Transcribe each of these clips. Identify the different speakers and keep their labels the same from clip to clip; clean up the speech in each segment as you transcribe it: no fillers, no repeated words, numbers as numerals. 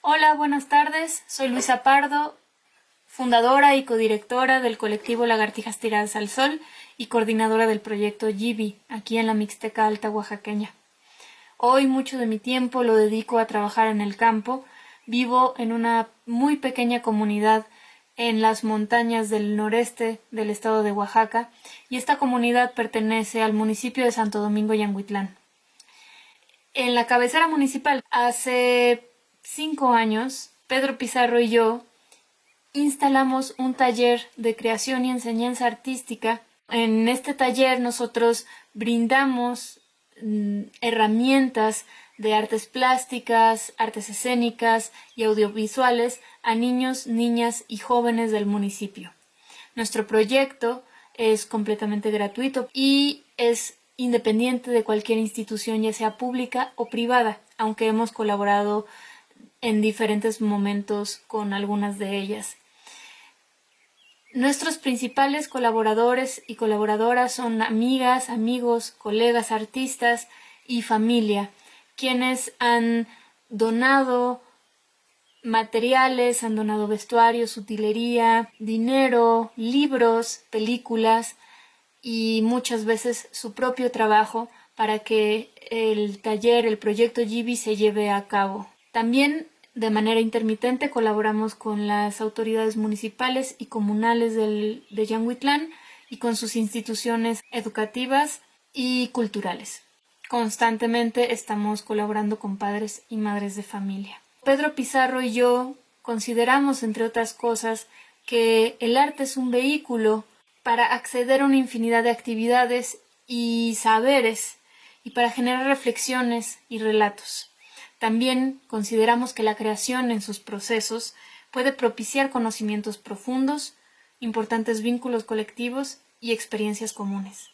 Speaker 1: Hola, buenas tardes. Soy Luisa Pardo, fundadora y codirectora del colectivo Lagartijas Tiradas al Sol y coordinadora del proyecto Yibi, aquí en la Mixteca Alta Oaxaqueña. Hoy mucho de mi tiempo lo dedico a trabajar en el campo. Vivo en una muy pequeña comunidad en las montañas del noreste del estado de Oaxaca y esta comunidad pertenece al municipio de Santo Domingo Yanguitlán. En la cabecera municipal, hace 5 años, Pedro Pizarro y yo instalamos un taller de creación y enseñanza artística. En este taller nosotros brindamos herramientas de artes plásticas, artes escénicas y audiovisuales a niños, niñas y jóvenes del municipio. Nuestro proyecto es completamente gratuito y es independiente de cualquier institución, ya sea pública o privada, aunque hemos colaborado en diferentes momentos con algunas de ellas. Nuestros principales colaboradores y colaboradoras son amigas, amigos, colegas, artistas y familia, quienes han donado materiales, han donado vestuarios, utilería, dinero, libros, películas y muchas veces su propio trabajo para que el taller, el proyecto Yibi se lleve a cabo. También de manera intermitente colaboramos con las autoridades municipales y comunales de Yanguitlán y con sus instituciones educativas y culturales. Constantemente estamos colaborando con padres y madres de familia. Pedro Pizarro y yo consideramos, entre otras cosas, que el arte es un vehículo para acceder a una infinidad de actividades y saberes y para generar reflexiones y relatos. También consideramos que la creación en sus procesos puede propiciar conocimientos profundos, importantes vínculos colectivos y experiencias comunes.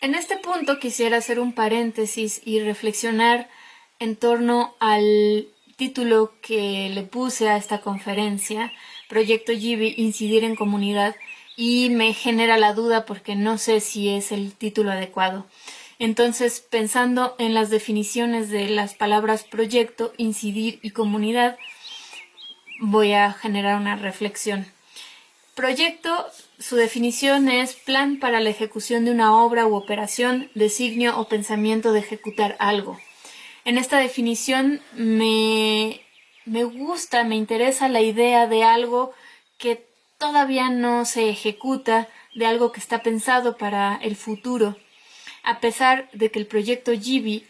Speaker 1: En este punto quisiera hacer un paréntesis y reflexionar en torno al título que le puse a esta conferencia, Proyecto Yibi, Incidir en Comunidad, y me genera la duda porque no sé si es el título adecuado. Entonces, pensando en las definiciones de las palabras proyecto, incidir y comunidad, voy a generar una reflexión. Proyecto, su definición es plan para la ejecución de una obra u operación, designio o pensamiento de ejecutar algo. En esta definición me gusta, me interesa la idea de algo que todavía no se ejecuta, de algo que está pensado para el futuro. A pesar de que el proyecto Yibi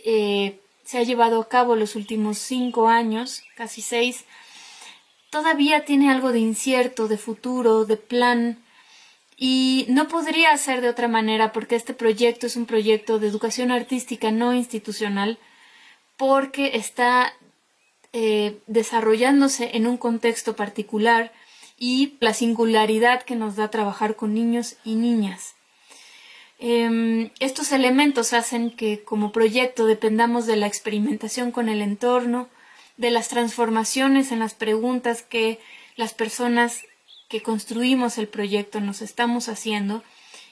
Speaker 1: se ha llevado a cabo los últimos 5 años, casi 6, todavía tiene algo de incierto, de futuro, de plan, y no podría ser de otra manera porque este proyecto es un proyecto de educación artística no institucional, porque está desarrollándose en un contexto particular y la singularidad que nos da trabajar con niños y niñas. Estos elementos hacen que como proyecto dependamos de la experimentación con el entorno, de las transformaciones en las preguntas que las personas que construimos el proyecto nos estamos haciendo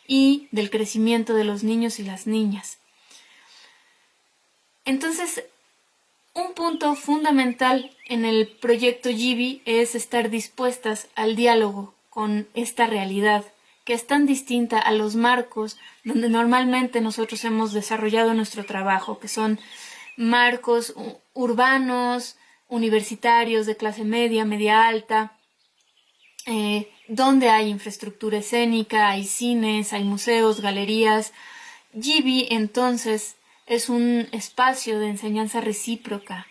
Speaker 1: y del crecimiento de los niños y las niñas. Entonces, un punto fundamental en el proyecto Yibi es estar dispuestas al diálogo con esta realidad, que es tan distinta a los marcos donde normalmente nosotros hemos desarrollado nuestro trabajo, que son marcos urbanos, universitarios, de clase media, media alta, donde hay infraestructura escénica, hay cines, hay museos, galerías. Yibi, entonces, es un espacio de enseñanza recíproca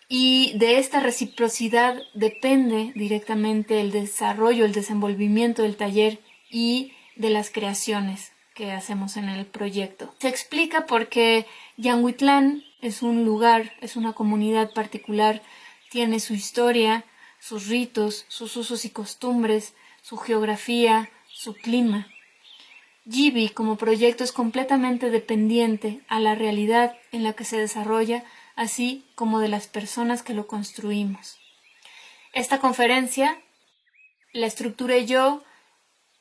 Speaker 1: y de esta reciprocidad depende directamente el desarrollo, el desenvolvimiento del taller y de las creaciones que hacemos en el proyecto. Se explica porque Yanguitlán es un lugar, es una comunidad particular, tiene su historia, sus ritos, sus usos y costumbres, su geografía, su clima. Yibi como proyecto es completamente dependiente a la realidad en la que se desarrolla, así como de las personas que lo construimos. Esta conferencia la estructuré yo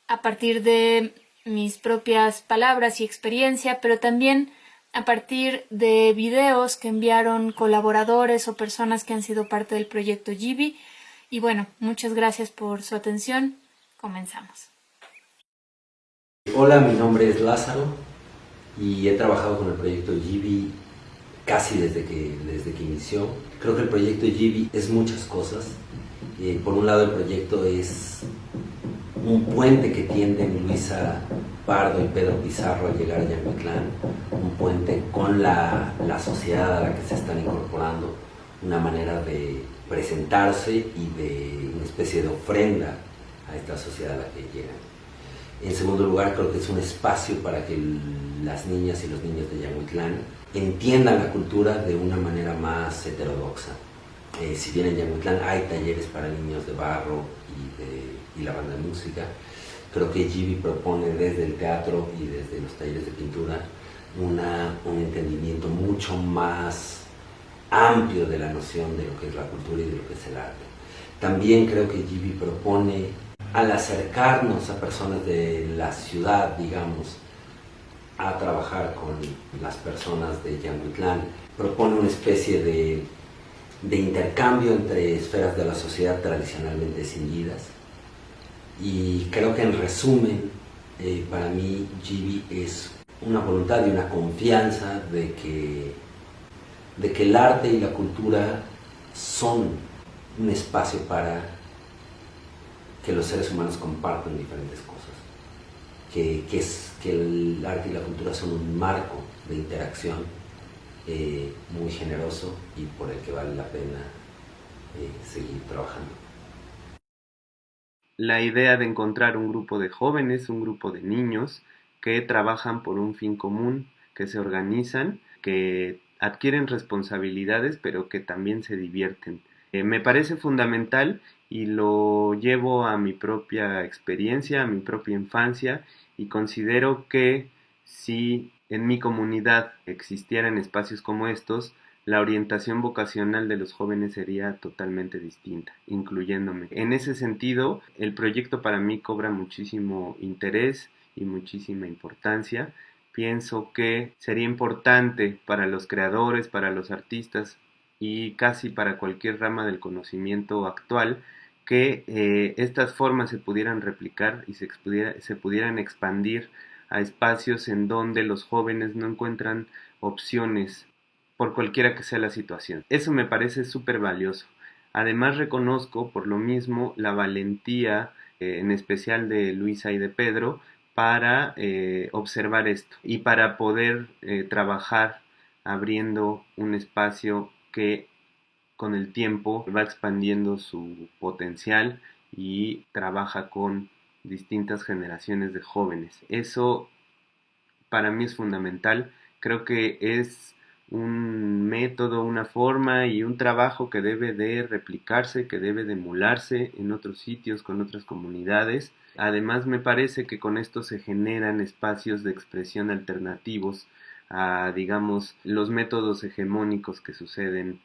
Speaker 1: a partir de mis propias palabras y experiencia, pero también a partir de videos que enviaron colaboradores o personas que han sido parte del proyecto Gibi. Y bueno, muchas gracias por su atención. Comenzamos.
Speaker 2: Hola, mi nombre es Lázaro y he trabajado con el proyecto Gibi casi desde que inició. Creo que el proyecto Gibi es muchas cosas. Por un lado, el proyecto es un puente que tienden Luisa Pardo y Pedro Pizarro al llegar a Yanguitlán, un puente con la sociedad a la que se están incorporando, una manera de presentarse y de una especie de ofrenda a esta sociedad a la que llegan. En segundo lugar, creo que es un espacio para que las niñas y los niños de Yanguitlán entiendan la cultura de una manera más heterodoxa. Si bien en Yanguitlán hay talleres para niños de barro y la banda de música, creo que Gibi propone desde el teatro y desde los talleres de pintura un entendimiento mucho más amplio de la noción de lo que es la cultura y de lo que es el arte. También creo que Gibi propone, al acercarnos a personas de la ciudad, digamos, a trabajar con las personas de Yanguitlán, propone una especie de intercambio entre esferas de la sociedad tradicionalmente escindidas. Y creo que en resumen, para mí Gibi es una voluntad y una confianza de que el arte y la cultura son un espacio para que los seres humanos compartan diferentes cosas, que el arte y la cultura son un marco de interacción muy generoso y por el que vale la pena seguir trabajando.
Speaker 3: La idea de encontrar un grupo de jóvenes, un grupo de niños que trabajan por un fin común, que se organizan, que adquieren responsabilidades, pero que también se divierten. Me parece fundamental y lo llevo a mi propia experiencia, a mi propia infancia, y considero que si en mi comunidad existieran espacios como estos, la orientación vocacional de los jóvenes sería totalmente distinta, incluyéndome. En ese sentido, el proyecto para mí cobra muchísimo interés y muchísima importancia. Pienso que sería importante para los creadores, para los artistas y casi para cualquier rama del conocimiento actual que estas formas se pudieran replicar y se pudieran expandir a espacios en donde los jóvenes no encuentran opciones por cualquiera que sea la situación. Eso me parece súper valioso. Además reconozco por lo mismo la valentía, en especial de Luisa y de Pedro, para observar esto y para poder trabajar abriendo un espacio que con el tiempo va expandiendo su potencial y trabaja con distintas generaciones de jóvenes. Eso para mí es fundamental. Creo que es un método, una forma y un trabajo que debe de replicarse, que debe de emularse en otros sitios, con otras comunidades. Además, me parece que con esto se generan espacios de expresión alternativos a, digamos, los métodos hegemónicos que suceden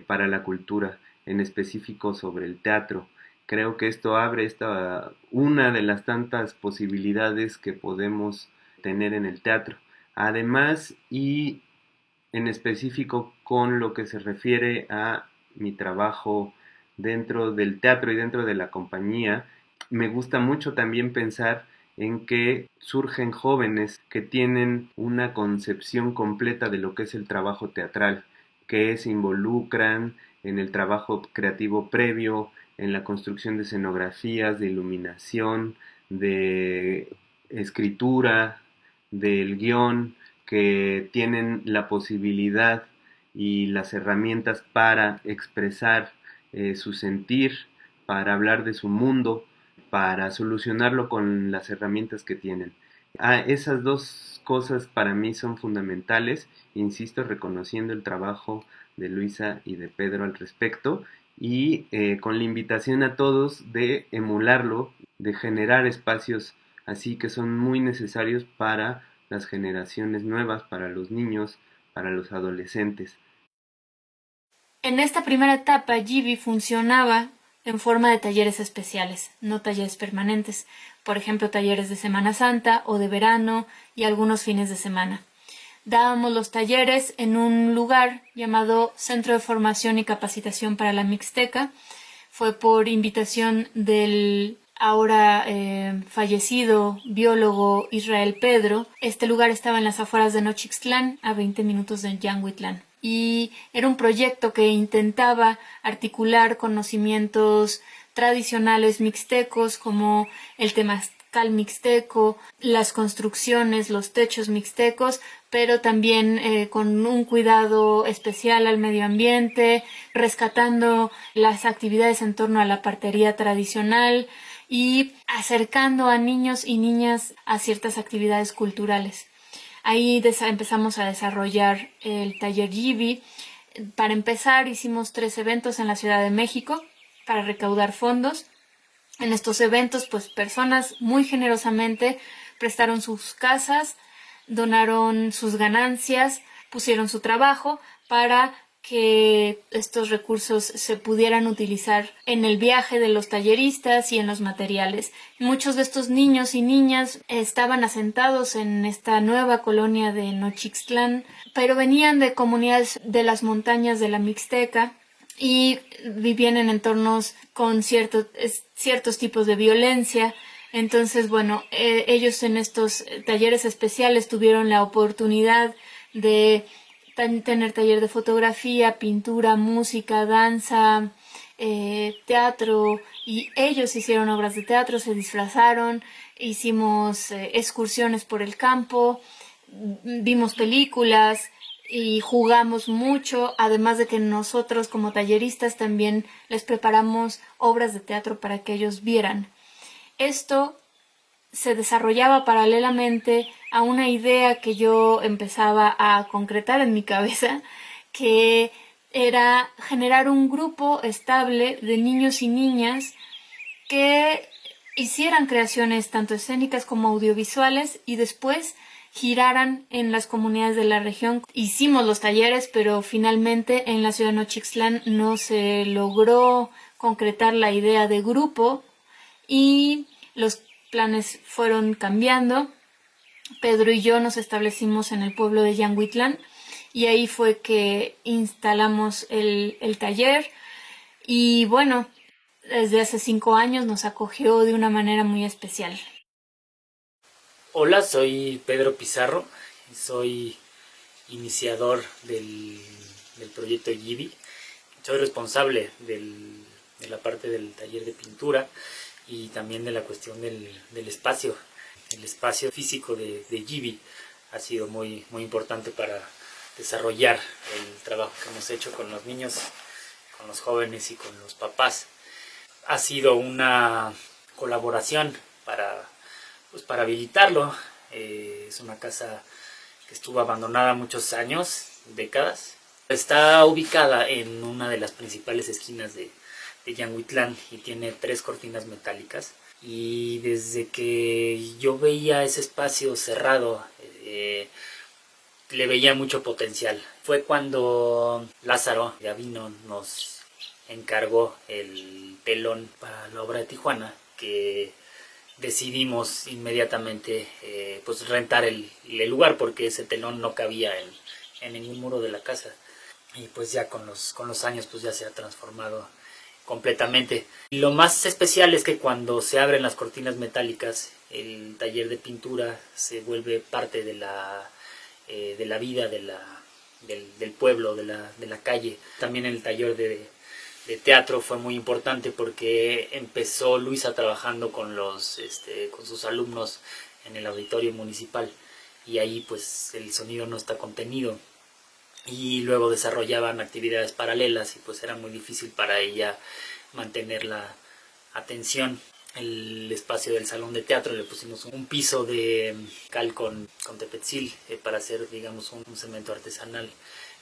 Speaker 3: para la cultura, en específico sobre el teatro. Creo que esto abre una de las tantas posibilidades que podemos tener en el teatro. Además, y en específico con lo que se refiere a mi trabajo dentro del teatro y dentro de la compañía, me gusta mucho también pensar en que surgen jóvenes que tienen una concepción completa de lo que es el trabajo teatral, que se involucran en el trabajo creativo previo, en la construcción de escenografías, de iluminación, de escritura, del guión, que tienen la posibilidad y las herramientas para expresar su sentir, para hablar de su mundo, para solucionarlo con las herramientas que tienen. Esas dos cosas para mí son fundamentales, insisto, reconociendo el trabajo de Luisa y de Pedro al respecto y con la invitación a todos de emularlo, de generar espacios así que son muy necesarios para las generaciones nuevas, para los niños, para los adolescentes.
Speaker 1: En esta primera etapa, Gibi funcionaba en forma de talleres especiales, no talleres permanentes, por ejemplo, talleres de Semana Santa o de verano y algunos fines de semana. dábamos los talleres en un lugar llamado Centro de Formación y Capacitación para la Mixteca. Fue por invitación del ahora fallecido biólogo Israel Pedro. Este lugar estaba en las afueras de Nochixtlán, a 20 minutos de Yanguitlán. Y era un proyecto que intentaba articular conocimientos tradicionales mixtecos como el temazcal mixteco, las construcciones, los techos mixtecos, pero también con un cuidado especial al medio ambiente, rescatando las actividades en torno a la partería tradicional y acercando a niños y niñas a ciertas actividades culturales. Ahí empezamos a desarrollar el taller Yibi. Para empezar, hicimos 3 eventos en la Ciudad de México para recaudar fondos. En estos eventos, pues personas muy generosamente prestaron sus casas, donaron sus ganancias, pusieron su trabajo para que estos recursos se pudieran utilizar en el viaje de los talleristas y en los materiales. Muchos de estos niños y niñas estaban asentados en esta nueva colonia de Nochixtlán, pero venían de comunidades de las montañas de la Mixteca y vivían en entornos con ciertos tipos de violencia. Entonces, bueno, ellos en estos talleres especiales tuvieron la oportunidad de tener taller de fotografía, pintura, música, danza, teatro, y ellos hicieron obras de teatro, se disfrazaron, hicimos excursiones por el campo, vimos películas y jugamos mucho, además de que nosotros como talleristas también les preparamos obras de teatro para que ellos vieran. Esto se desarrollaba paralelamente a una idea que yo empezaba a concretar en mi cabeza, que era generar un grupo estable de niños y niñas que hicieran creaciones tanto escénicas como audiovisuales y después giraran en las comunidades de la región. Hicimos los talleres, pero finalmente en la ciudad de Nochixtlán no se logró concretar la idea de grupo y los planes fueron cambiando. Pedro y yo nos establecimos en el pueblo de Yanguitlán y ahí fue que instalamos el taller y bueno, desde hace 5 años nos acogió de una manera muy especial.
Speaker 4: Hola, soy Pedro Pizarro, soy iniciador del proyecto Yibi. Soy responsable de la parte del taller de pintura y también de la cuestión del espacio. El espacio físico de Yibi ha sido muy importante para desarrollar el trabajo que hemos hecho con los niños, con los jóvenes y con los papás. Ha sido una colaboración para habilitarlo. Es una casa que estuvo abandonada muchos años, décadas. Está ubicada en una de las principales esquinas de Yanguitlán y tiene 3 cortinas metálicas. Y desde que yo veía ese espacio cerrado, le veía mucho potencial. Fue cuando Lázaro Gavino nos encargó el telón para la obra de Tijuana, que decidimos inmediatamente pues rentar el lugar, porque ese telón no cabía en ningún muro de la casa. Y pues ya con los años pues ya se ha transformado completamente. Y lo más especial es que cuando se abren las cortinas metálicas, el taller de pintura se vuelve parte de la vida del pueblo, de la calle. También el taller de teatro fue muy importante porque empezó Luisa trabajando con sus alumnos en el auditorio municipal, y ahí pues el sonido no está contenido, y luego desarrollaban actividades paralelas y pues era muy difícil para ella mantener la atención. El espacio del salón de teatro le pusimos un piso de cal con tepetzil para hacer, digamos, un cemento artesanal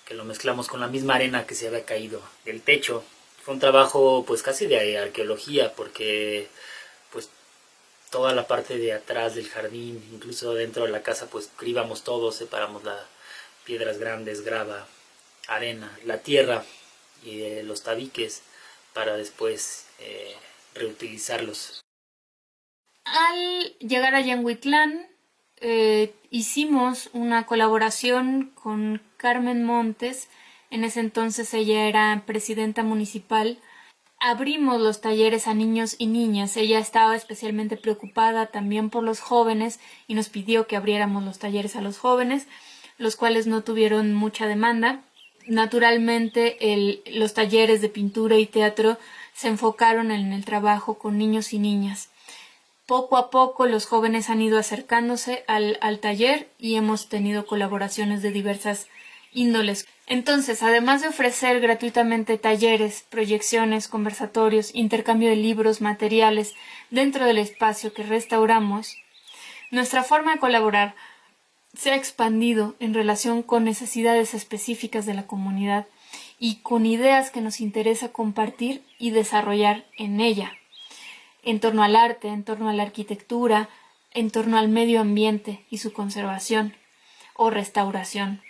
Speaker 4: que lo mezclamos con la misma arena que se había caído del techo. Fue un trabajo pues casi de arqueología, porque pues toda la parte de atrás del jardín, incluso dentro de la casa, pues cribamos todo, separamos las piedras grandes, grava, arena, la tierra y los tabiques para después reutilizarlos.
Speaker 1: Al llegar a Yanguitlán, hicimos una colaboración con Carmen Montes. En ese entonces ella era presidenta municipal. Abrimos los talleres a niños y niñas. Ella estaba especialmente preocupada también por los jóvenes y nos pidió que abriéramos los talleres a los jóvenes, los cuales no tuvieron mucha demanda. Naturalmente, los talleres de pintura y teatro se enfocaron en el trabajo con niños y niñas. Poco a poco los jóvenes han ido acercándose al taller y hemos tenido colaboraciones de diversas índoles. Entonces, además de ofrecer gratuitamente talleres, proyecciones, conversatorios, intercambio de libros, materiales dentro del espacio que restauramos, nuestra forma de colaborar se ha expandido en relación con necesidades específicas de la comunidad y con ideas que nos interesa compartir y desarrollar en ella, en torno al arte, en torno a la arquitectura, en torno al medio ambiente y su conservación o restauración.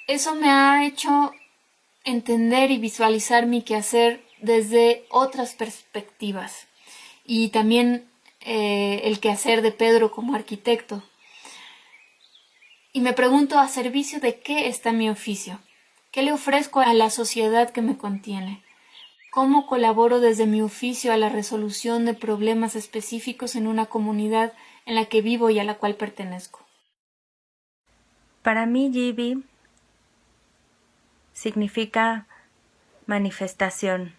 Speaker 1: Eso me ha hecho entender y visualizar mi quehacer desde otras perspectivas y también el quehacer de Pedro como arquitecto. Y me pregunto, ¿a servicio de qué está mi oficio? ¿Qué le ofrezco a la sociedad que me contiene? ¿Cómo colaboro desde mi oficio a la resolución de problemas específicos en una comunidad en la que vivo y a la cual pertenezco?
Speaker 5: Para mí, Yibi significa manifestación.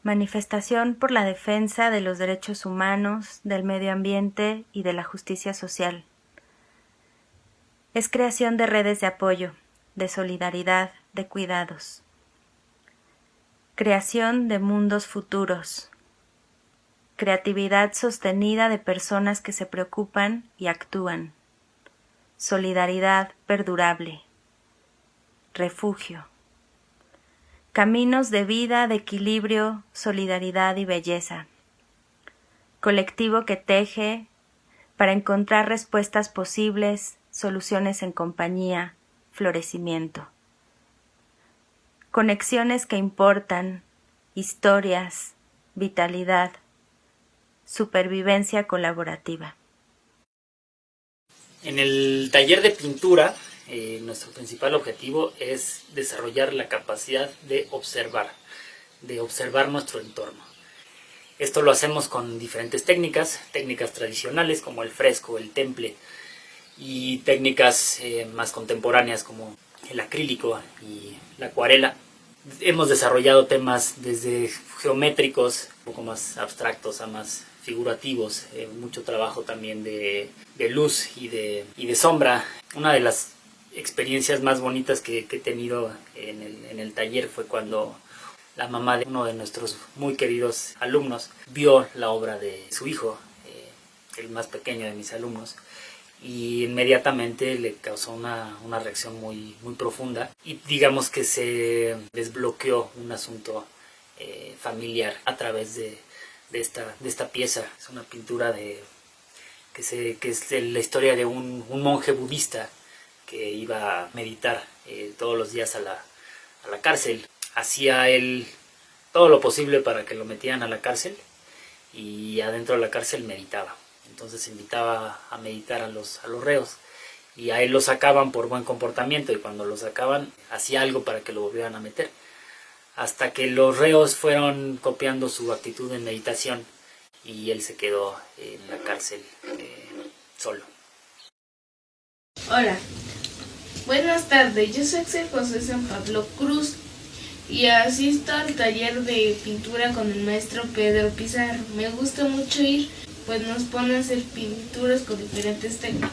Speaker 5: Manifestación por la defensa de los derechos humanos, del medio ambiente y de la justicia social. Es creación de redes de apoyo, de solidaridad, de cuidados. Creación de mundos futuros. Creatividad sostenida de personas que se preocupan y actúan. Solidaridad perdurable. Refugio. Caminos de vida, de equilibrio, solidaridad y belleza. Colectivo que teje para encontrar respuestas posibles, soluciones en compañía, florecimiento. Conexiones que importan, historias, vitalidad, supervivencia colaborativa. En el taller de pintura, nuestro principal objetivo es desarrollar la capacidad de observar nuestro entorno. Esto lo hacemos con diferentes técnicas tradicionales como el fresco, el temple, y técnicas más contemporáneas como el acrílico y la acuarela. Hemos desarrollado temas desde geométricos, un poco más abstractos a más figurativos, mucho trabajo también de luz y de sombra. Una de las experiencias más bonitas que he tenido en el taller fue cuando la mamá de uno de nuestros muy queridos alumnos vio la obra de su hijo, el más pequeño de mis alumnos, y inmediatamente le causó una reacción muy, muy profunda y digamos que se desbloqueó un asunto familiar a través de esta pieza. Es una pintura que es la historia de un monje budista que iba a meditar todos los días a la cárcel. Hacía él todo lo posible para que lo metieran a la cárcel y adentro de la cárcel meditaba. Entonces invitaba a meditar a los reos y a él lo sacaban por buen comportamiento y cuando lo sacaban hacía algo para que lo volvieran a meter. Hasta que los reos fueron copiando su actitud en meditación y él se quedó en la cárcel solo.
Speaker 6: Hola, buenas tardes, yo soy Axel José San Pablo Cruz y asisto al taller de pintura con el maestro Pedro Pizarro. Me gusta mucho ir, pues nos pone a hacer pinturas con diferentes técnicas.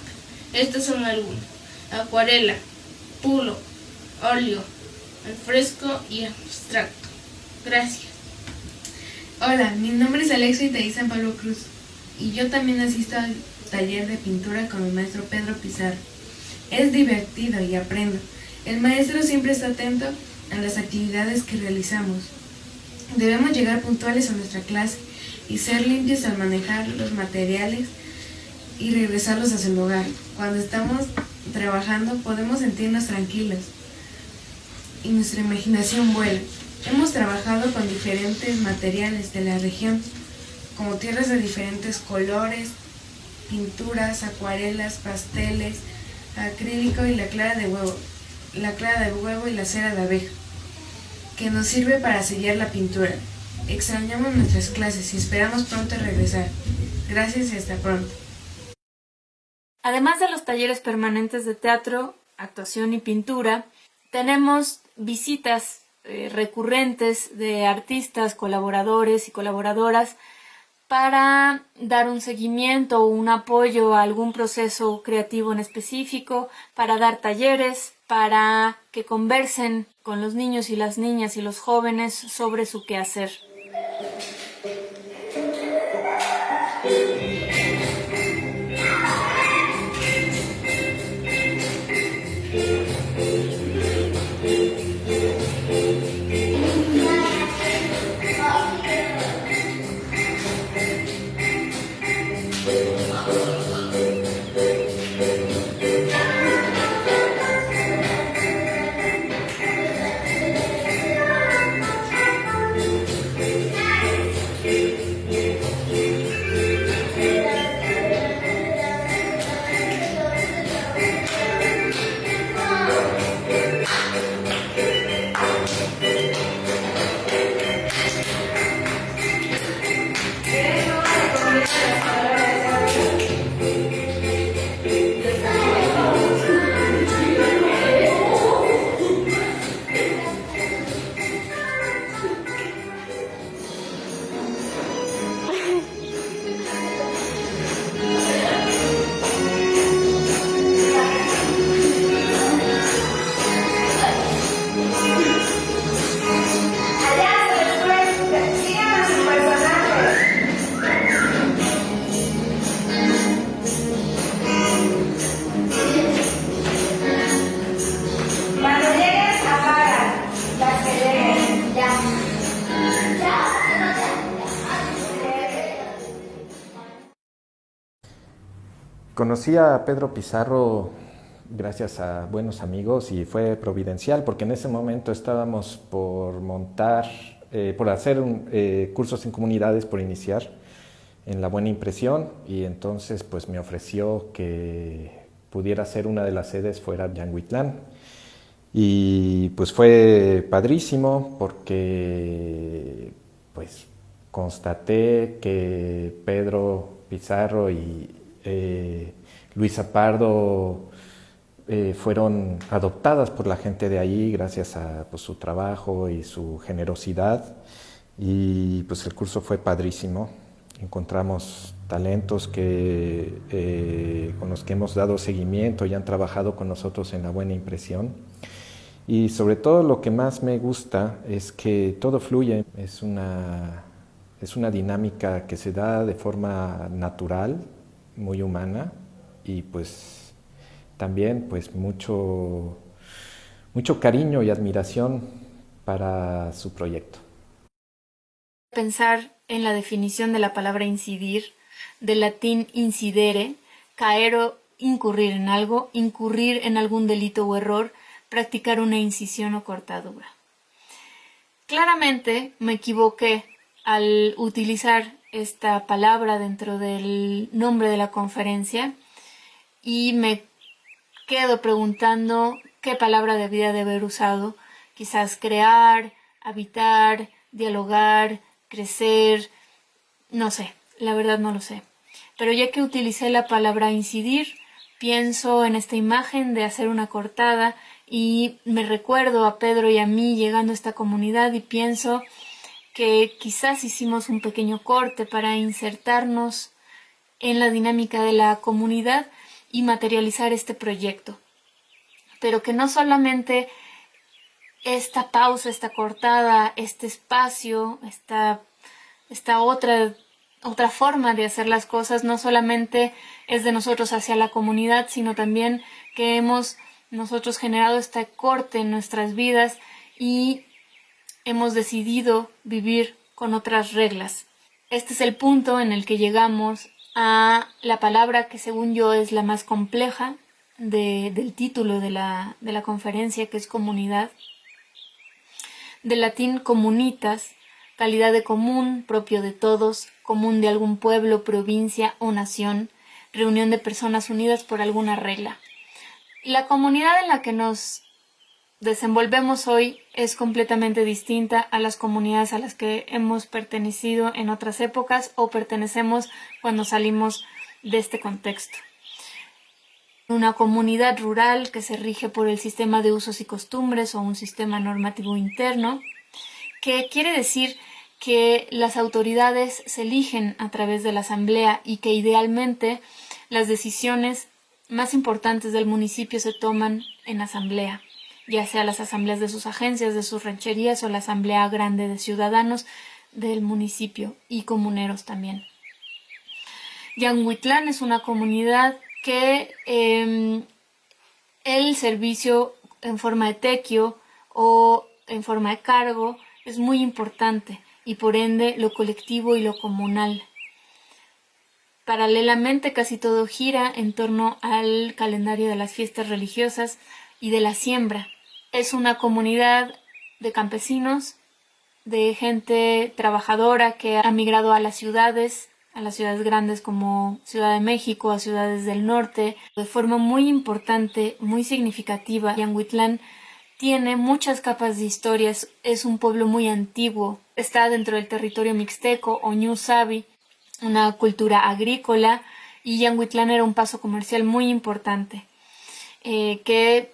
Speaker 6: Estas son algunas: acuarela, pulo, óleo, al fresco y abstracto. Gracias.
Speaker 7: Hola, mi nombre es Alexia de San Pablo Cruz y yo también asisto al taller de pintura con el maestro Pedro Pizarro. Es divertido y aprendo. El maestro siempre está atento a las actividades que realizamos. Debemos llegar puntuales a nuestra clase y ser limpios al manejar los materiales y regresarlos a su lugar. Cuando estamos trabajando podemos sentirnos tranquilos y nuestra imaginación vuela. Hemos trabajado con diferentes materiales de la región, como tierras de diferentes colores, pinturas, acuarelas, pasteles, acrílico y la clara de huevo y la cera de abeja, que nos sirve para sellar la pintura. Extrañamos nuestras clases y esperamos pronto regresar. Gracias y hasta pronto.
Speaker 1: Además de los talleres permanentes de teatro, actuación y pintura, tenemos visitas recurrentes de artistas, colaboradores y colaboradoras para dar un seguimiento o un apoyo a algún proceso creativo en específico, para dar talleres, para que conversen con los niños y las niñas y los jóvenes sobre su quehacer.
Speaker 8: Conocí a Pedro Pizarro gracias a buenos amigos y fue providencial porque en ese momento estábamos por hacer cursos en comunidades, por iniciar en La Buena Impresión, y entonces pues me ofreció que pudiera ser una de las sedes fuera Yanguitlán. Y pues fue padrísimo porque pues constaté que Pedro Pizarro y Luisa Pardo fueron adoptadas por la gente de ahí gracias a pues, su trabajo y su generosidad, y pues el curso fue padrísimo. Encontramos talentos con los que hemos dado seguimiento y han trabajado con nosotros en La Buena Impresión. Y sobre todo lo que más me gusta es que todo fluye, es una dinámica que se da de forma natural, muy humana, y pues también pues mucho cariño y admiración para su proyecto.
Speaker 1: Pensar en la definición de la palabra incidir, del latín incidere, caer o incurrir en algo, incurrir en algún delito o error, practicar una incisión o cortadura. Claramente me equivoqué al utilizar esta palabra dentro del nombre de la conferencia y me quedo preguntando qué palabra debía de haber usado. Quizás crear, habitar, dialogar, crecer, no sé, la verdad no lo sé. Pero ya que utilicé la palabra incidir, pienso en esta imagen de hacer una cortada y me recuerdo a Pedro y a mí llegando a esta comunidad y pienso que quizás hicimos un pequeño corte para insertarnos en la dinámica de la comunidad y materializar este proyecto. Pero que no solamente esta pausa, esta cortada, este espacio, esta otra forma de hacer las cosas no solamente es de nosotros hacia la comunidad, sino también que hemos nosotros generado este corte en nuestras vidas y hemos decidido vivir con otras reglas. Este es el punto en el que llegamos a la palabra que según yo es la más compleja del título de la conferencia, que es comunidad. Del latín comunitas, calidad de común, propio de todos, común de algún pueblo, provincia o nación, reunión de personas unidas por alguna regla. La comunidad en la que nos desenvolvemos hoy es completamente distinta a las comunidades a las que hemos pertenecido en otras épocas o pertenecemos cuando salimos de este contexto. Una comunidad rural que se rige por el sistema de usos y costumbres o un sistema normativo interno, que quiere decir que las autoridades se eligen a través de la asamblea y que idealmente las decisiones más importantes del municipio se toman en asamblea, ya sea las asambleas de sus agencias, de sus rancherías o la asamblea grande de ciudadanos del municipio y comuneros también. Yanguitlán es una comunidad que el servicio en forma de tequio o en forma de cargo es muy importante y por ende lo colectivo y lo comunal. Paralelamente casi todo gira en torno al calendario de las fiestas religiosas y de la siembra. Es una comunidad de campesinos, de gente trabajadora que ha migrado a las ciudades grandes como Ciudad de México, a ciudades del norte, de forma muy importante, muy significativa. Yanguitlán tiene muchas capas de historias, es un pueblo muy antiguo, está dentro del territorio mixteco o Ñu Sabi, una cultura agrícola, y Yanguitlán era un paso comercial muy importante, que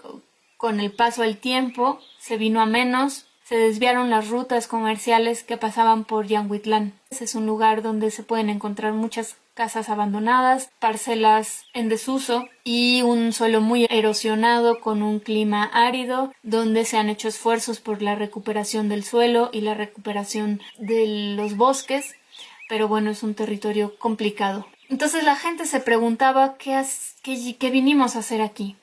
Speaker 1: con el paso del tiempo se vino a menos. Se desviaron las rutas comerciales que pasaban por Yanguitlán. Es un lugar donde se pueden encontrar muchas casas abandonadas, parcelas en desuso y un suelo muy erosionado con un clima árido, donde se han hecho esfuerzos por la recuperación del suelo y la recuperación de los bosques, pero bueno, es un territorio complicado. Entonces la gente se preguntaba ¿qué vinimos a hacer aquí?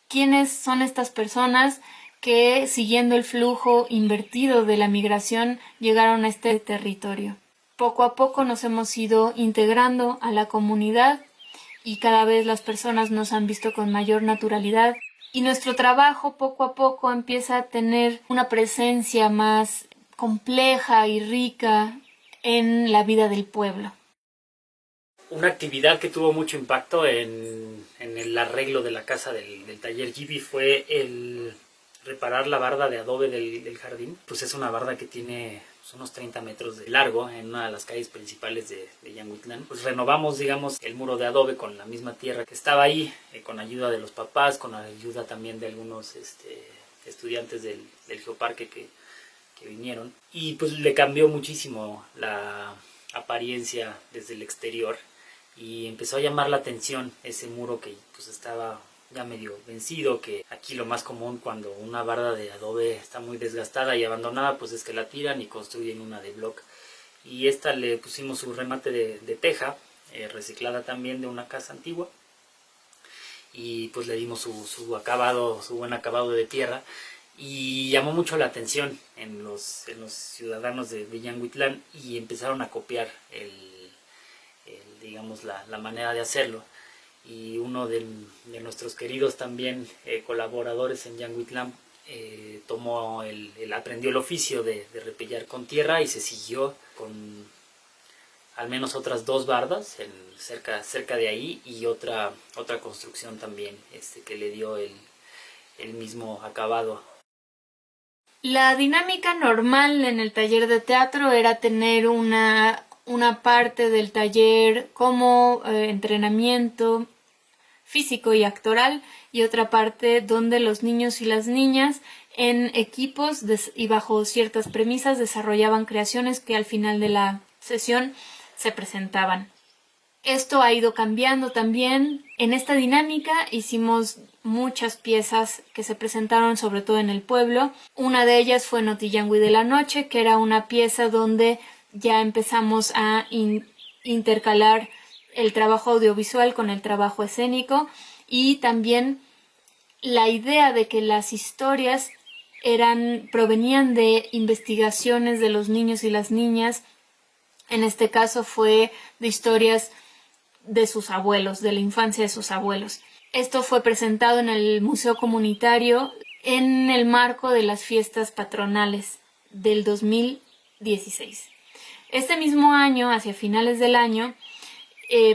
Speaker 1: ¿Quiénes son estas personas que, siguiendo el flujo invertido de la migración, llegaron a este territorio? Poco a poco nos hemos ido integrando a la comunidad y cada vez las personas nos han visto con mayor naturalidad y nuestro trabajo poco a poco empieza a tener una presencia más compleja y rica en la vida del pueblo.
Speaker 5: Una actividad que tuvo mucho impacto en el arreglo de la casa del taller Gibi fue el reparar la barda de adobe del jardín. Pues es una barda que tiene unos 30 metros de largo en una de las calles principales de Yanguitlán. Pues renovamos, digamos, el muro de adobe con la misma tierra que estaba ahí, con ayuda de los papás, con ayuda también de algunos estudiantes del Geoparque que vinieron. Y pues le cambió muchísimo la apariencia desde el exterior y empezó a llamar la atención ese muro que pues estaba ya medio vencido, que aquí lo más común cuando una barda de adobe está muy desgastada y abandonada pues es que la tiran y construyen una de block, y esta le pusimos su remate de teja reciclada también de una casa antigua y pues le dimos su acabado, su buen acabado de tierra, y llamó mucho la atención en los ciudadanos de Yanguitlán y empezaron a copiar digamos la manera de hacerlo. Y uno de nuestros queridos también colaboradores en Yanguitlán aprendió el oficio de repellar con tierra y se siguió con al menos otras 2 bardas cerca de ahí y otra construcción también que le dio el mismo acabado.
Speaker 1: La dinámica normal en el taller de teatro era tener una parte del taller como entrenamiento físico y actoral y otra parte donde los niños y las niñas en equipos y bajo ciertas premisas desarrollaban creaciones que al final de la sesión se presentaban. Esto ha ido cambiando también. En esta dinámica hicimos muchas piezas que se presentaron sobre todo en el pueblo. Una de ellas fue Notiyangui de la Noche, que era una pieza donde ya empezamos a intercalar el trabajo audiovisual con el trabajo escénico y también la idea de que las historias provenían de investigaciones de los niños y las niñas. En este caso fue de historias de sus abuelos, de la infancia de sus abuelos. Esto fue presentado en el Museo Comunitario en el marco de las fiestas patronales del 2016. Este mismo año, hacia finales del año,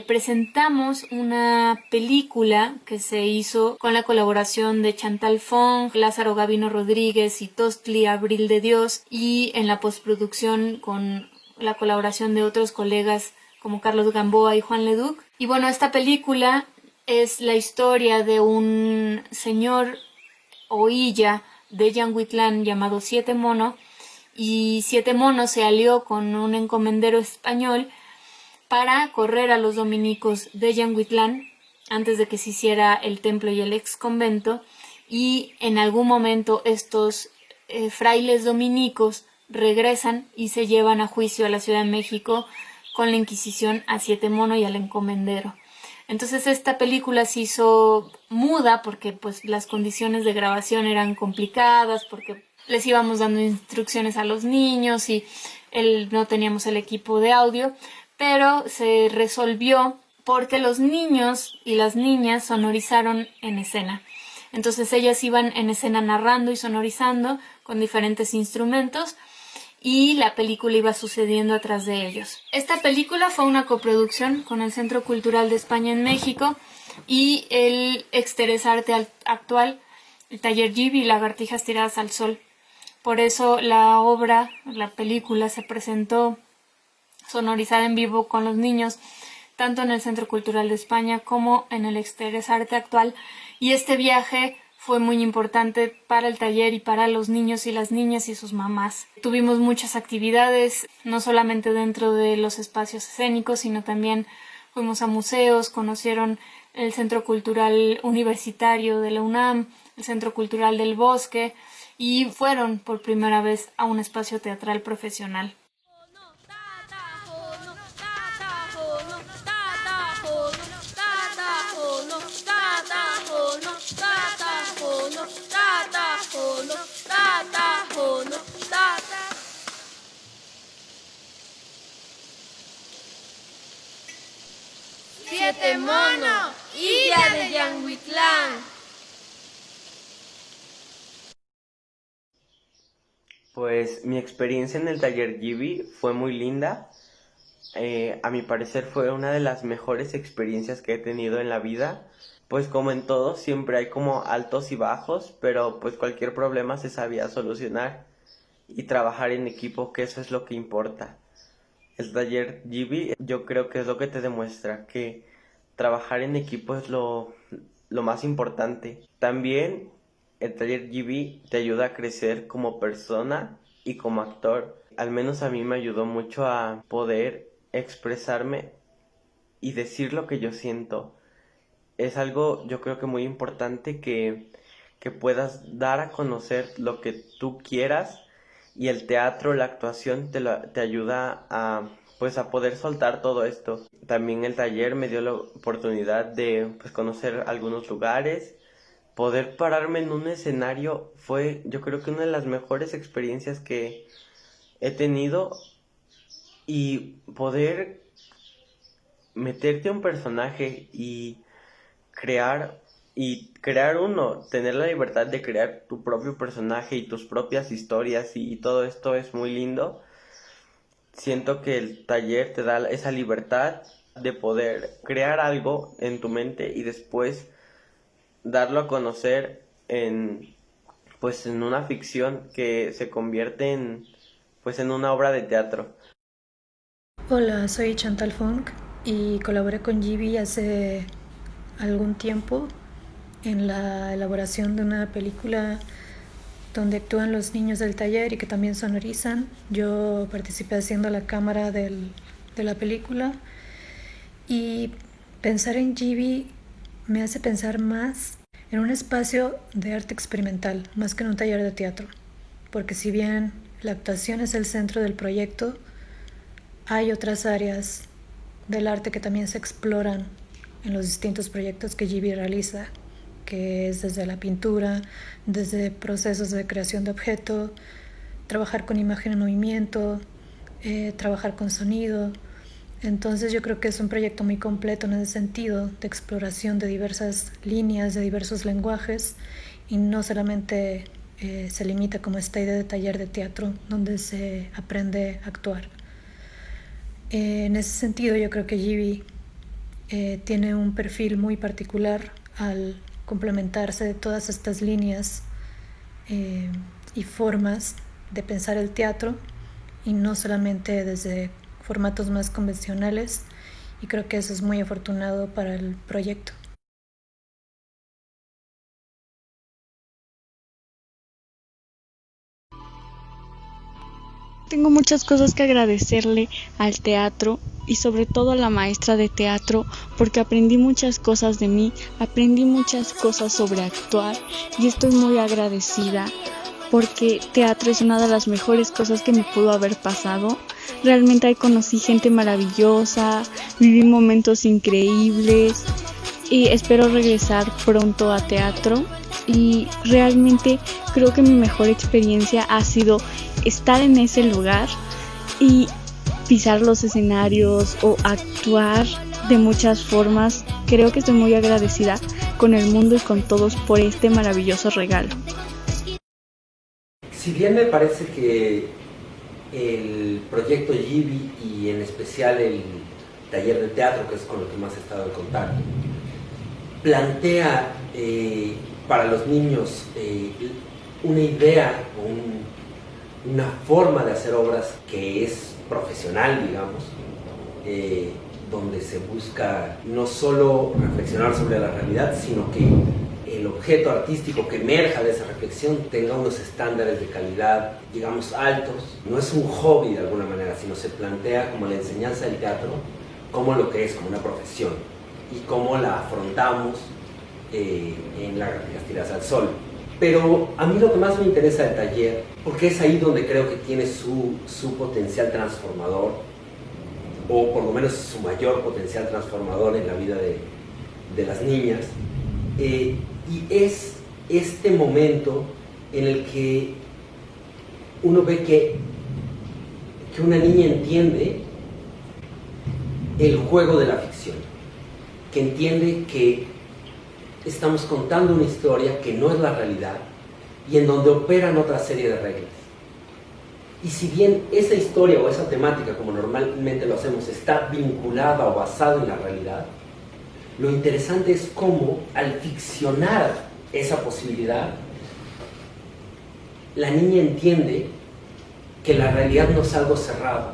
Speaker 1: presentamos una película que se hizo con la colaboración de Chantal Fong, Lázaro Gavino Rodríguez y Tostli Abril de Dios, y en la postproducción con la colaboración de otros colegas como Carlos Gamboa y Juan Leduc. Y bueno, esta película es la historia de un señor oilla de Yanguitlán llamado Siete Mono, y Siete Mono se alió con un encomendero español para correr a los dominicos de Yanguitlán antes de que se hiciera el templo y el ex convento, y en algún momento estos frailes dominicos regresan y se llevan a juicio a la Ciudad de México con la Inquisición a Siete Mono y al encomendero. Entonces esta película se hizo muda porque pues las condiciones de grabación eran complicadas, porque les íbamos dando instrucciones a los niños y no teníamos el equipo de audio, pero se resolvió porque los niños y las niñas sonorizaron en escena. Entonces ellas iban en escena narrando y sonorizando con diferentes instrumentos, y la película iba sucediendo atrás de ellos. Esta película fue una coproducción con el Centro Cultural de España en México y el Exteres Arte Actual, el Taller Gibi y Lagartijas Tiradas al Sol. Por eso la película se presentó sonorizada en vivo con los niños, tanto en el Centro Cultural de España como en el Exteres Arte Actual, y este viaje fue muy importante para el taller y para los niños y las niñas y sus mamás. Tuvimos muchas actividades, no solamente dentro de los espacios escénicos, sino también fuimos a museos, conocieron el Centro Cultural Universitario de la UNAM, el Centro Cultural del Bosque, y fueron por primera vez a un espacio teatral profesional.
Speaker 9: Siete Mono, Illa de Yanguitlán.
Speaker 10: Pues mi experiencia en el taller Gibi fue muy linda. A mi parecer fue una de las mejores experiencias que he tenido en la vida. Pues como en todo, siempre hay como altos y bajos, pero pues cualquier problema se sabía solucionar y trabajar en equipo, que eso es lo que importa. El taller Gibi yo creo que es lo que te demuestra que trabajar en equipo es lo más importante. También el taller Gibi te ayuda a crecer como persona y como actor. Al menos a mí me ayudó mucho a poder expresarme y decir lo que yo siento. Es algo yo creo que muy importante que puedas dar a conocer lo que tú quieras, y el teatro, la actuación te ayuda a poder soltar todo esto. También el taller me dio la oportunidad de conocer algunos lugares. Poder pararme en un escenario fue yo creo que una de las mejores experiencias que he tenido, y poder meterte a un personaje y crear tener la libertad de crear tu propio personaje y tus propias historias y todo esto es muy lindo. Siento que el taller te da esa libertad de poder crear algo en tu mente y después darlo a conocer en una ficción que se convierte en una obra de teatro.
Speaker 11: Hola, soy Chantal Fong y colaboré con Gibi hace algún tiempo en la elaboración de una película donde actúan los niños del taller y que también sonorizan. Yo participé haciendo la cámara de la película, y pensar en Gibi me hace pensar más en un espacio de arte experimental, más que en un taller de teatro, porque si bien la actuación es el centro del proyecto, hay otras áreas del arte que también se exploran en los distintos proyectos que Gibi realiza, que es desde la pintura, desde procesos de creación de objeto, trabajar con imagen en movimiento, trabajar con sonido. Entonces yo creo que es un proyecto muy completo en ese sentido, de exploración de diversas líneas, de diversos lenguajes, y no solamente se limita como esta idea de taller de teatro donde se aprende a actuar. En ese sentido yo creo que Gibi tiene un perfil muy particular al complementarse de todas estas líneas y formas de pensar el teatro, y no solamente desde formatos más convencionales, y creo que eso es muy afortunado para el proyecto.
Speaker 12: Tengo muchas cosas que agradecerle al teatro y sobre todo a la maestra de teatro, porque aprendí muchas cosas de mí, aprendí muchas cosas sobre actuar y estoy muy agradecida porque teatro es una de las mejores cosas que me pudo haber pasado. Realmente ahí conocí gente maravillosa, viví momentos increíbles y espero regresar pronto a teatro, y realmente creo que mi mejor experiencia ha sido estar en ese lugar y pisar los escenarios o actuar de muchas formas. Creo que estoy muy agradecida con el mundo y con todos por este maravilloso regalo.
Speaker 2: Si bien me parece que el proyecto Gibi y en especial el taller de teatro, que es con lo que más he estado en contacto, plantea para los niños una idea o una forma de hacer obras que es profesional, digamos, donde se busca no solo reflexionar sobre la realidad, sino que el objeto artístico que emerja de esa reflexión tenga unos estándares de calidad, digamos, altos. No es un hobby de alguna manera, sino se plantea como la enseñanza del teatro, como lo que es, como una profesión, y cómo la afrontamos en las tiradas al sol. Pero a mí lo que más me interesa del taller, porque es ahí donde creo que tiene su potencial transformador, o por lo menos su mayor potencial transformador en la vida de las niñas, y es este momento en el que uno ve que una niña entiende el juego de la ficción, que entiende que estamos contando una historia que no es la realidad y en donde operan otra serie de reglas. Y si bien esa historia o esa temática, como normalmente lo hacemos, está vinculada o basada en la realidad, lo interesante es cómo al ficcionar esa posibilidad, la niña entiende que la realidad no es algo cerrado,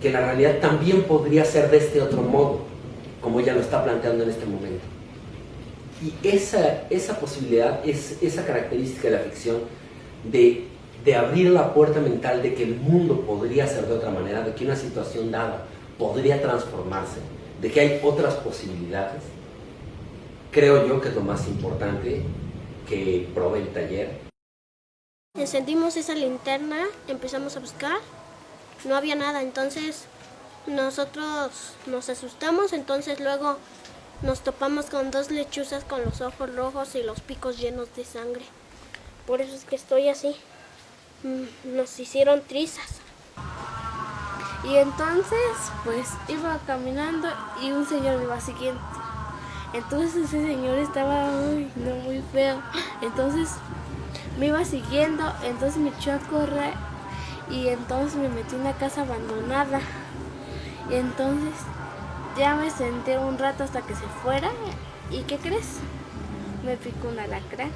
Speaker 2: que la realidad también podría ser de este otro modo, como ella lo está planteando en este momento. Y esa posibilidad, esa característica de la ficción de abrir la puerta mental de que el mundo podría ser de otra manera, de que una situación dada podría transformarse, de que hay otras posibilidades, creo yo que es lo más importante que provee el taller.
Speaker 13: Encendimos esa linterna, empezamos a buscar, no había nada, entonces nosotros nos asustamos, entonces luego nos topamos con dos lechuzas con los ojos rojos y los picos llenos de sangre. Por eso es que estoy así. Nos hicieron trizas.
Speaker 6: Y entonces, pues iba caminando y un señor me iba siguiendo. Entonces ese señor estaba muy feo. Entonces me iba siguiendo, entonces me echó a correr y entonces me metí en una casa abandonada. Y entonces ya me senté un rato hasta que se fuera. ¿Y qué crees? Me picó un alacrán.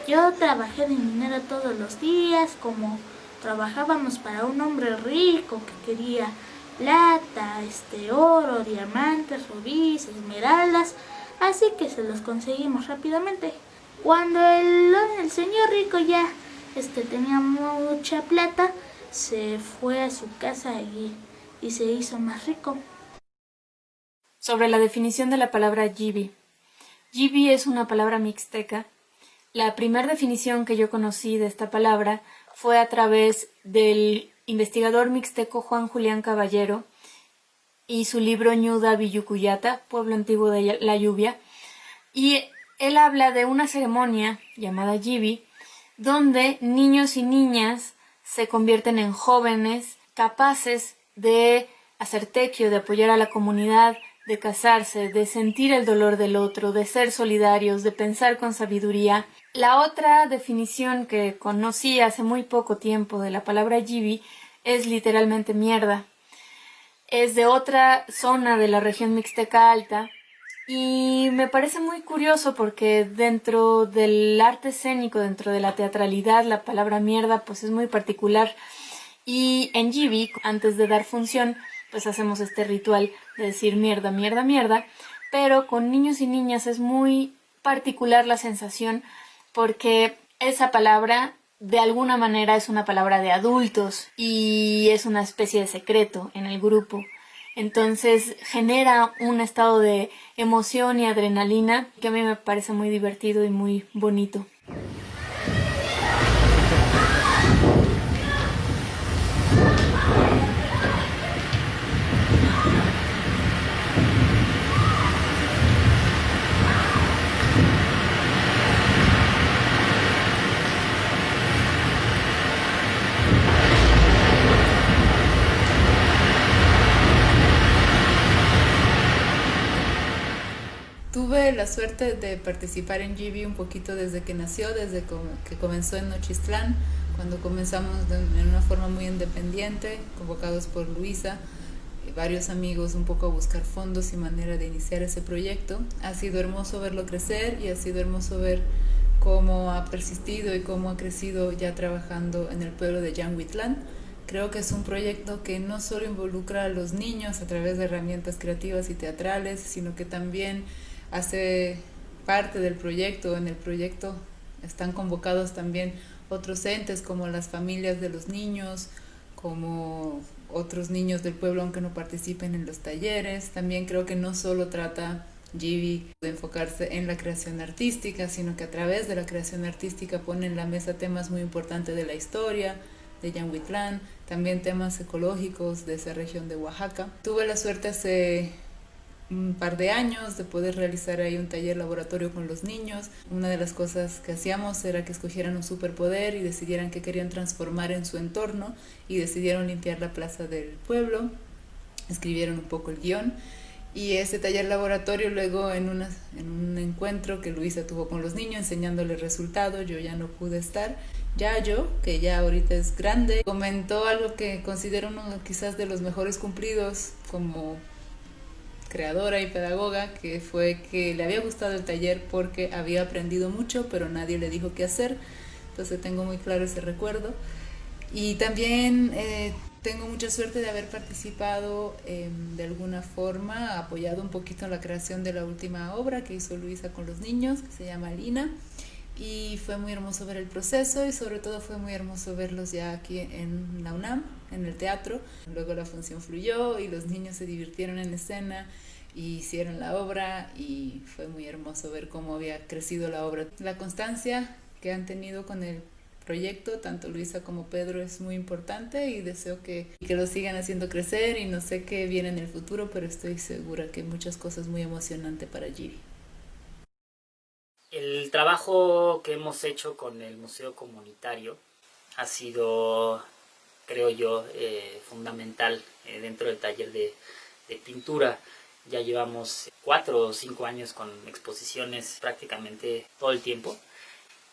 Speaker 14: Yo trabajé de minera todos los días, como trabajábamos para un hombre rico que quería plata, oro, diamantes, rubíes, esmeraldas, así que se los conseguimos rápidamente. Cuando el señor rico ya tenía mucha plata, se fue a su casa y se hizo más rico.
Speaker 1: Sobre la definición de la palabra Yibi. Yibi es una palabra mixteca. La primera definición que yo conocí de esta palabra fue a través del investigador mixteco Juan Julián Caballero y su libro Ñuda Viyucuyata, Pueblo Antiguo de la Lluvia, y él habla de una ceremonia llamada Yibi, donde niños y niñas se convierten en jóvenes capaces de hacer tequio, de apoyar a la comunidad, de casarse, de sentir el dolor del otro, de ser solidarios, de pensar con sabiduría. La otra definición que conocí hace muy poco tiempo de la palabra Yibi es literalmente mierda. es de otra zona de la región Mixteca Alta y me parece muy curioso porque dentro del arte escénico, dentro de la teatralidad, la palabra mierda pues es muy particular. Y en Yibi, antes de dar función, pues hacemos este ritual de decir mierda, mierda, mierda, pero con niños y niñas es muy particular la sensación porque esa palabra de alguna manera es una palabra de adultos y es una especie de secreto en el grupo. Entonces genera un estado de emoción y adrenalina que a mí me parece muy divertido y muy bonito.
Speaker 15: Tuve la suerte de participar en Yibi un poquito desde que nació, desde que comenzó en Nochistlán, cuando comenzamos en una forma muy independiente, convocados por Luisa y varios amigos un poco a buscar fondos y manera de iniciar ese proyecto. Ha sido hermoso verlo crecer y ha sido hermoso ver cómo ha persistido y cómo ha crecido ya trabajando en el pueblo de Yanguitlán. Creo que es un proyecto que no solo involucra a los niños a través de herramientas creativas y teatrales, sino que también hace parte del proyecto. En el proyecto están convocados también otros entes como las familias de los niños, como otros niños del pueblo aunque no participen en los talleres. También creo que no solo trata Yibi de enfocarse en la creación artística, sino que a través de la creación artística pone en la mesa temas muy importantes de la historia de Yanguitlán, también temas ecológicos de esa región de Oaxaca. Tuve la suerte hace un par de años de poder realizar ahí un taller laboratorio con los niños. Una de las cosas que hacíamos era que escogieran un superpoder y decidieran qué querían transformar en su entorno y decidieron limpiar la plaza del pueblo, escribieron un poco el guión y ese taller laboratorio luego en un encuentro que Luisa tuvo con los niños enseñándole el resultado, yo ya no pude estar. Yayo, que ya ahorita es grande, comentó algo que considero uno quizás de los mejores cumplidos como creadora y pedagoga, que fue que le había gustado el taller porque había aprendido mucho, pero nadie le dijo qué hacer. Entonces tengo muy claro ese recuerdo. Y también tengo mucha suerte de haber participado de alguna forma, apoyado un poquito en la creación de la última obra que hizo Luisa con los niños, que se llama Lina. Y fue muy hermoso ver el proceso y sobre todo fue muy hermoso verlos ya aquí en la UNAM, en el teatro. Luego la función fluyó y los niños se divirtieron en escena y hicieron la obra y fue muy hermoso ver cómo había crecido la obra. La constancia que han tenido con el proyecto, tanto Luisa como Pedro, es muy importante y deseo que lo sigan haciendo crecer y no sé qué viene en el futuro, pero estoy segura que muchas cosas muy emocionantes para Yibi.
Speaker 5: El trabajo que hemos hecho con el Museo Comunitario ha sido, creo yo, fundamental dentro del taller de pintura. Ya llevamos 4 o 5 años con exposiciones prácticamente todo el tiempo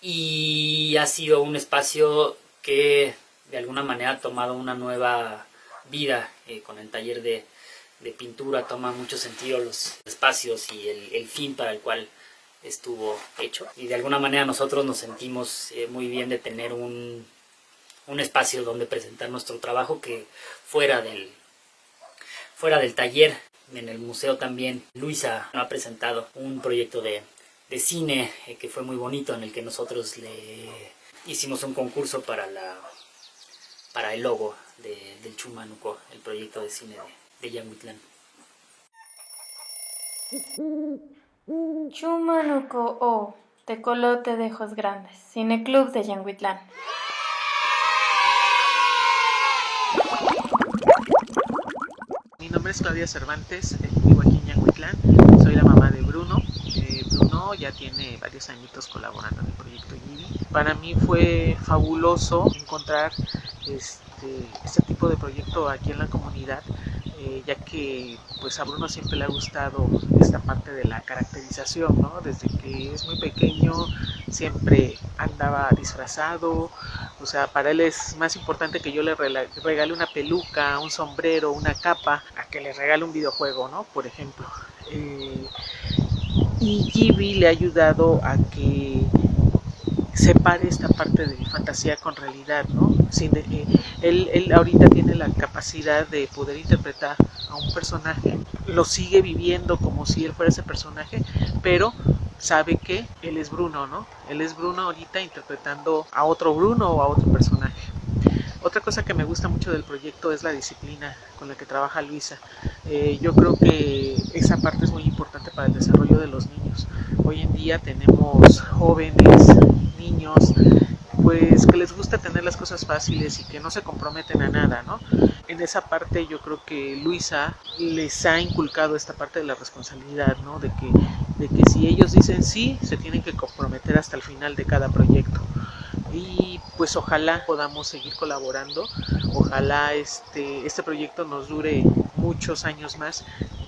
Speaker 5: y ha sido un espacio que de alguna manera ha tomado una nueva vida con el taller de pintura. Toma mucho sentido los espacios y el fin para el cual estuvo hecho y de alguna manera nosotros nos sentimos muy bien de tener un espacio donde presentar nuestro trabajo que fuera del taller. En el museo también Luisa ha presentado un proyecto de cine que fue muy bonito, en el que nosotros le hicimos un concurso para el logo del Chumanuco, el proyecto de cine de Yanguitlán.
Speaker 1: Chumanuco o Tecolote de Ojos Grandes, Cineclub de Yanguitlán.
Speaker 16: Mi nombre es Claudia Cervantes, vivo aquí en Yanguitlán, soy la mamá de Bruno. Bruno ya tiene varios añitos colaborando en el proyecto Yibi. Para mí fue fabuloso encontrar este tipo de proyecto aquí en la comunidad, ya que pues a Bruno siempre le ha gustado esta parte de la caracterización, ¿no? Desde que es muy pequeño siempre andaba disfrazado, o sea, para él es más importante que yo le regale una peluca, un sombrero, una capa, a que le regale un videojuego, ¿no? Por ejemplo. Y Gibi le ha ayudado a que separe esta parte de fantasía con realidad, ¿no? Él ahorita tiene la capacidad de poder interpretar a un personaje, lo sigue viviendo como si él fuera ese personaje, pero sabe que él es Bruno, ¿no? Él es Bruno ahorita interpretando a otro Bruno o a otro personaje. Otra cosa que me gusta mucho del proyecto es la disciplina con la que trabaja Luisa. Yo creo que esa parte es muy importante para el desarrollo de los niños. Hoy en día tenemos jóvenes, niños, pues que les gusta tener las cosas fáciles y que no se comprometen a nada, ¿no? En esa parte yo creo que Luisa les ha inculcado esta parte de la responsabilidad, ¿no? De que si ellos dicen sí, se tienen que comprometer hasta el final de cada proyecto. Y pues ojalá podamos seguir colaborando, ojalá este proyecto nos dure muchos años más,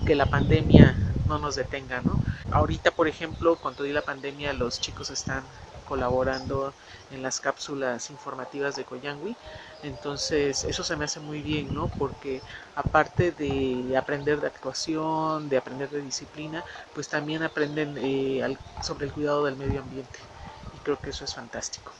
Speaker 16: que la pandemia no nos detenga, ¿no? Ahorita, por ejemplo, con toda la pandemia, los chicos están colaborando en las cápsulas informativas de Coyangui, entonces eso se me hace muy bien, ¿no? Porque aparte de aprender de actuación, de aprender de disciplina, pues también aprenden sobre el cuidado del medio ambiente, y creo que eso es fantástico.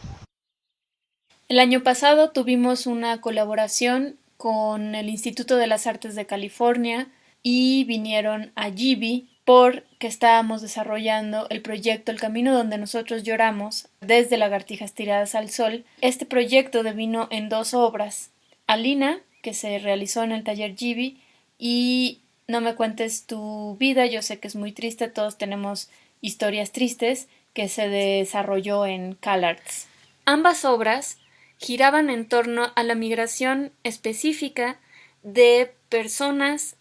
Speaker 1: El año pasado tuvimos una colaboración con el Instituto de las Artes de California y vinieron a Gibi porque estábamos desarrollando el proyecto El Camino donde nosotros lloramos desde Lagartijas Tiradas al Sol. Este proyecto devino en 2 obras, Alina, que se realizó en el taller Gibi, y No me cuentes tu vida, yo sé que es muy triste, todos tenemos historias tristes, que se desarrolló en CalArts. Ambas obras giraban en torno a la migración específica de personas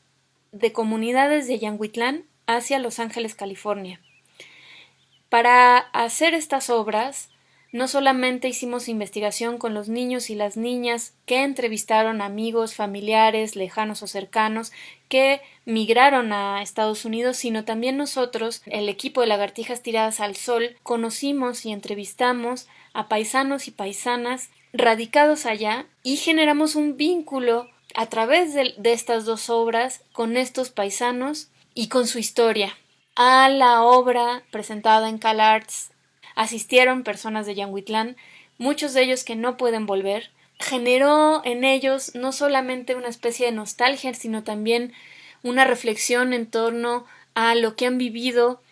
Speaker 1: de comunidades de Yanguitlán hacia Los Ángeles, California. Para hacer estas obras, no solamente hicimos investigación con los niños y las niñas que entrevistaron amigos, familiares, lejanos o cercanos que migraron a Estados Unidos, sino también nosotros, el equipo de Lagartijas Tiradas al Sol, conocimos y entrevistamos a paisanos y paisanas radicados allá y generamos un vínculo a través de estas 2 obras con estos paisanos y con su historia. A la obra presentada en CalArts asistieron personas de Yanguitlán, muchos de ellos que no pueden volver. Generó en ellos no solamente una especie de nostalgia, sino también una reflexión en torno a lo que han vivido,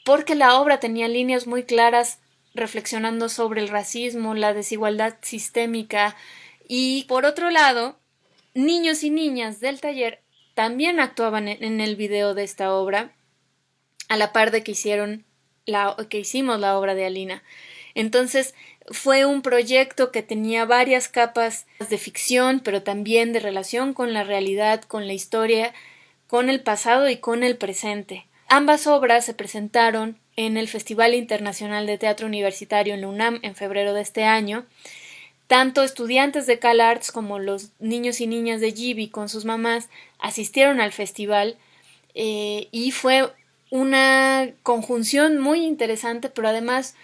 Speaker 1: porque la obra tenía líneas muy claras reflexionando sobre el racismo, la desigualdad sistémica, y por otro lado, niños y niñas del taller también actuaban en el video de esta obra, a la par de que hicimos la obra de Alina. Entonces fue un proyecto que tenía varias capas de ficción, pero también de relación con la realidad, con la historia, con el pasado y con el presente. Ambas obras se presentaron en el Festival Internacional de Teatro Universitario en la UNAM en febrero de este año. Tanto estudiantes de CalArts como los niños y niñas de Gibi con sus mamás asistieron al festival y fue una conjunción muy interesante, pero además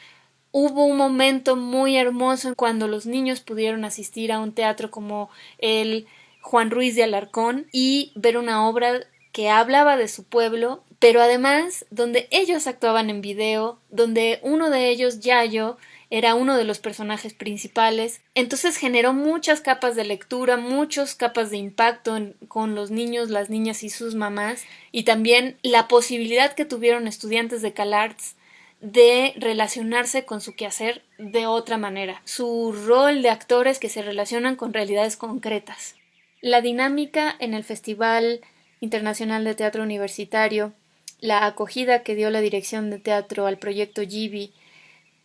Speaker 1: hubo un momento muy hermoso cuando los niños pudieron asistir a un teatro como el Juan Ruiz de Alarcón y ver una obra que hablaba de su pueblo, pero además donde ellos actuaban en video, donde uno de ellos, Yayo, era uno de los personajes principales. Entonces generó muchas capas de lectura, muchas capas de impacto con los niños, las niñas y sus mamás, y también la posibilidad que tuvieron estudiantes de CalArts de relacionarse con su quehacer de otra manera, su rol de actores que se relacionan con realidades concretas. La dinámica en el Festival Internacional de Teatro Universitario, la acogida que dio la dirección de teatro al proyecto Gibi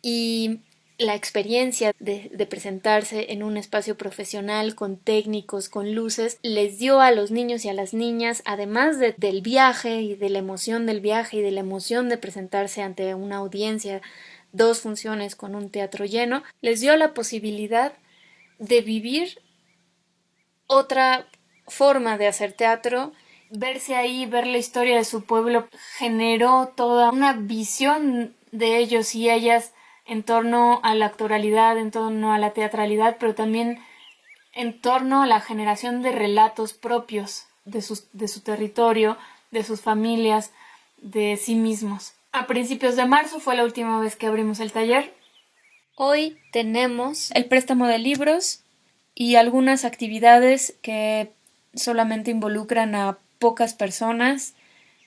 Speaker 1: y la experiencia de presentarse en un espacio profesional con técnicos, con luces, les dio a los niños y a las niñas, además del viaje y de la emoción del viaje y de la emoción de presentarse ante una audiencia, 2 funciones con un teatro lleno, les dio la posibilidad de vivir otra forma de hacer teatro. Verse ahí, ver la historia de su pueblo, generó toda una visión de ellos y ellas en torno a la actoralidad, en torno a la teatralidad, pero también en torno a la generación de relatos propios de su territorio, de sus familias, de sí mismos. A principios de marzo fue la última vez que abrimos el taller. Hoy tenemos el préstamo de libros y algunas actividades que solamente involucran a pocas personas,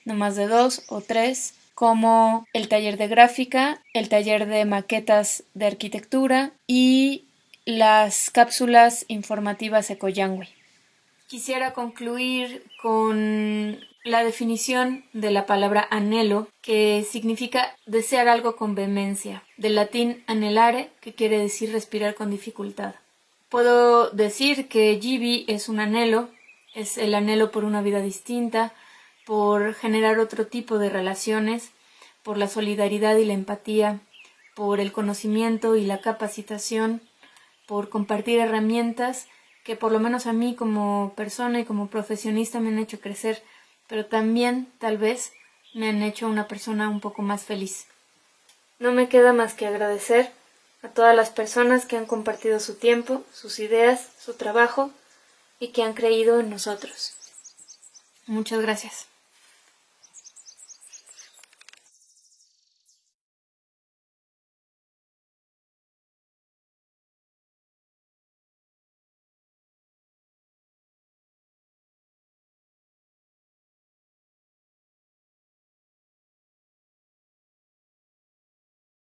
Speaker 1: no más de 2 o 3, como el taller de gráfica, el taller de maquetas de arquitectura y las cápsulas informativas Ecoyangui. Quisiera concluir con la definición de la palabra anhelo, que significa desear algo con vehemencia, del latín anhelare, que quiere decir respirar con dificultad. Puedo decir que Gibi es un anhelo, es el anhelo por una vida distinta, por generar otro tipo de relaciones, por la solidaridad y la empatía, por el conocimiento y la capacitación, por compartir herramientas que por lo menos a mí como persona y como profesionista me han hecho crecer, pero también tal vez me han hecho una persona un poco más feliz. No me queda más que agradecer a todas las personas que han compartido su tiempo, sus ideas, su trabajo y que han creído en nosotros. Muchas gracias.